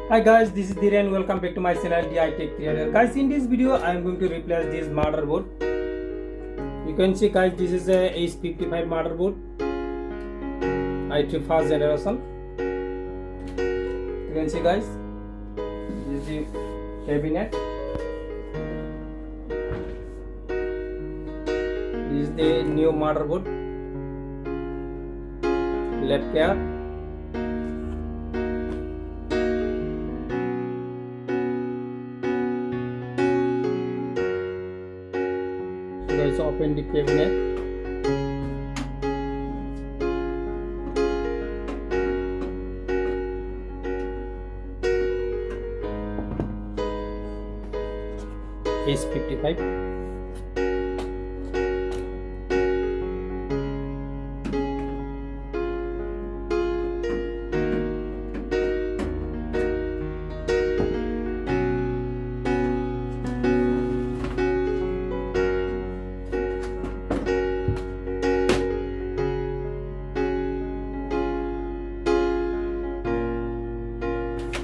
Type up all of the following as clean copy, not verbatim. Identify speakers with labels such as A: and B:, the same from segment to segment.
A: Hi guys, this is Dhir and welcome back to my channel DI Tech Creator. Guys, in this video I am going to replace this motherboard. You can see guys, this is a H55 motherboard, i3 first generation. You can see guys, this is the cabinet. This is the new motherboard, left here. Guys, open the cabinet. H55.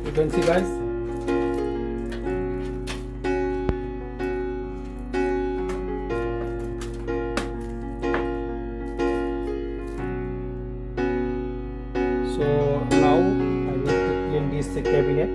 A: You can see guys, so now I need to clean this cabinet.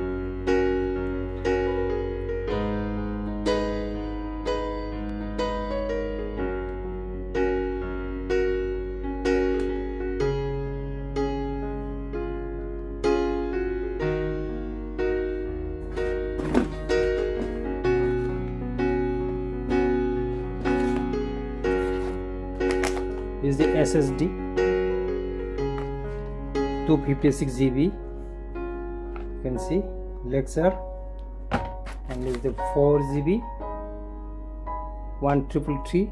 A: This is the SSD 256 GB. You can see Lexar, and this is the 4 GB 1333.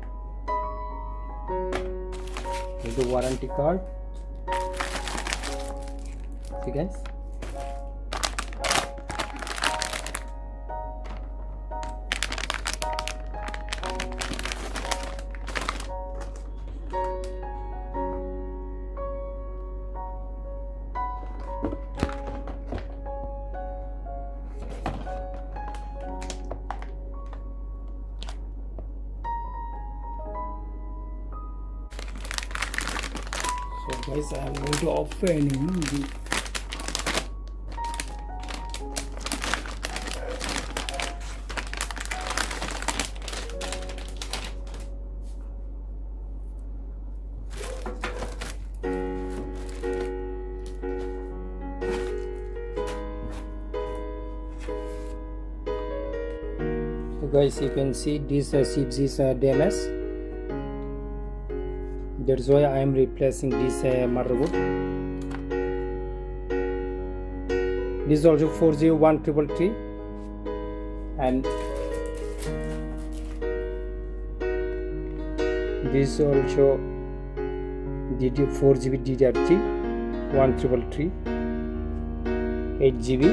A: This is the warranty card. See guys, so guys, I am going to open the so guys, you can see this chips is damaged. That's why I am replacing this motherboard. This is also 4G1333, and this is also 4GB DDR3 1333, 8GB.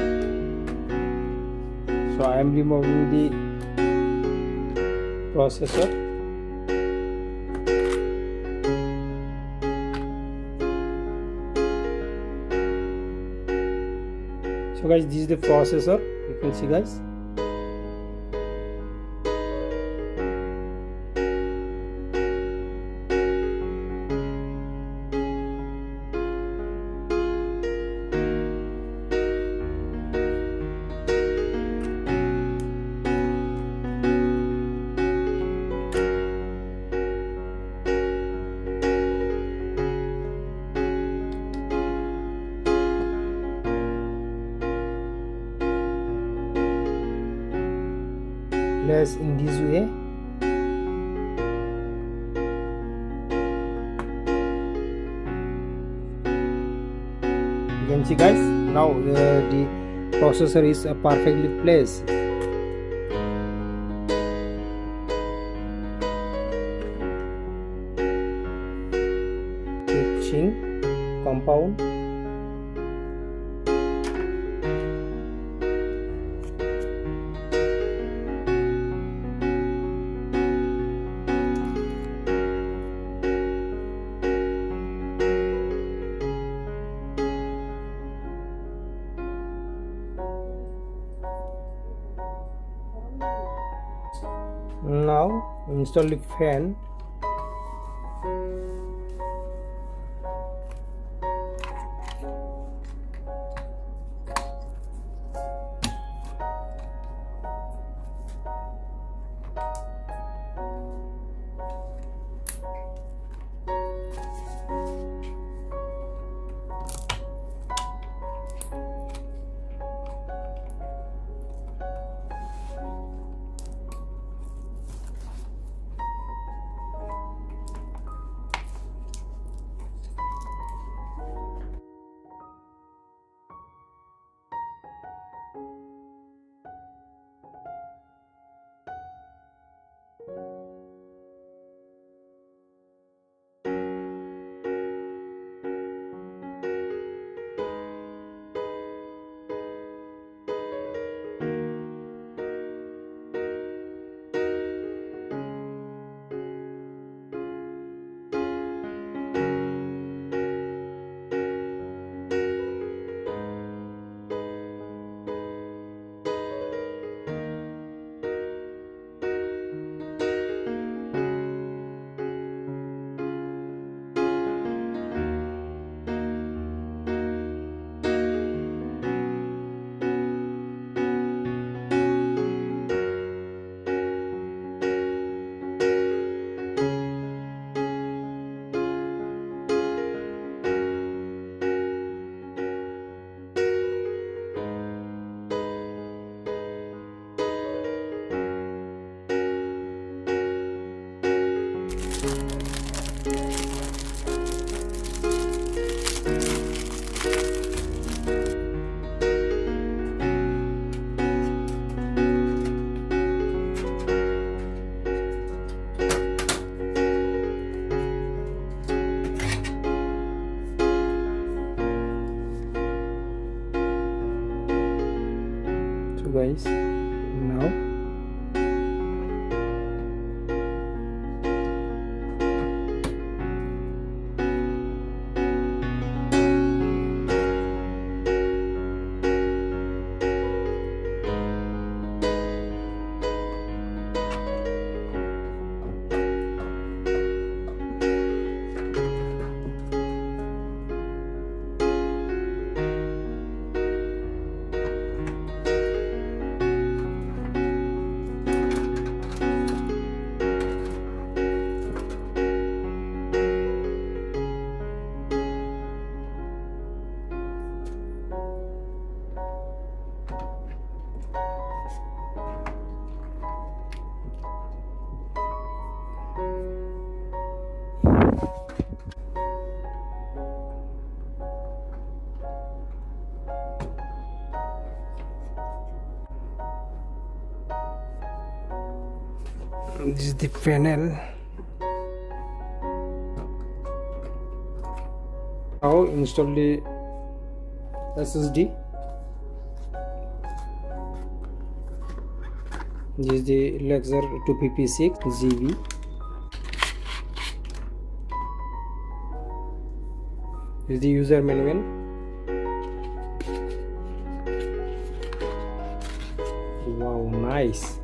A: So I am removing the processor. So guys, this is the processor. You can see guys. Place in this way. You can see guys, now the processor is perfectly placed. Switching compound. install the fan. So guys, now this is the panel. Now install the SSD. This is the Lexar 256 GB. This is the user manual. Wow, nice.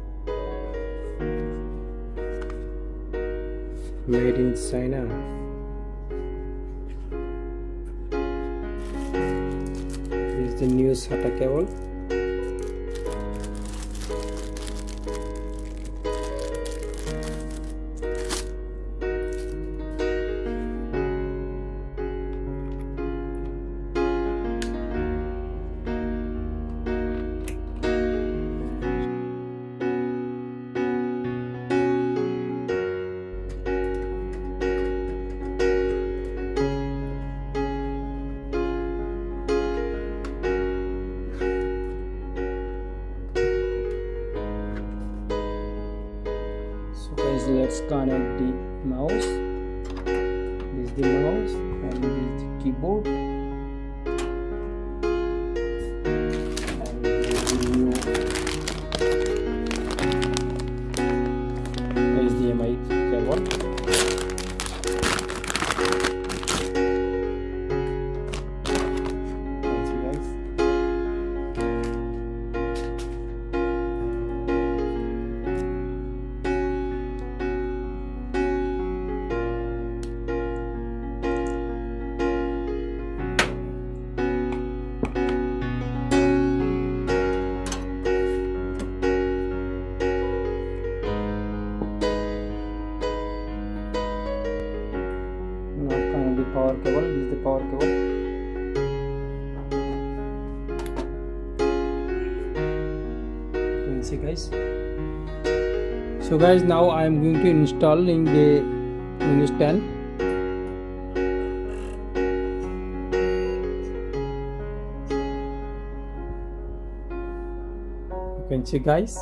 A: Made in China. This is the new SATA cable. So guys, let's connect the mouse. This is the mouse and this is the keyboard. And this is the new HDMI cable. cable. This is the power cable. You can see, guys. So guys, now I am going to installing the stand. You can see, guys.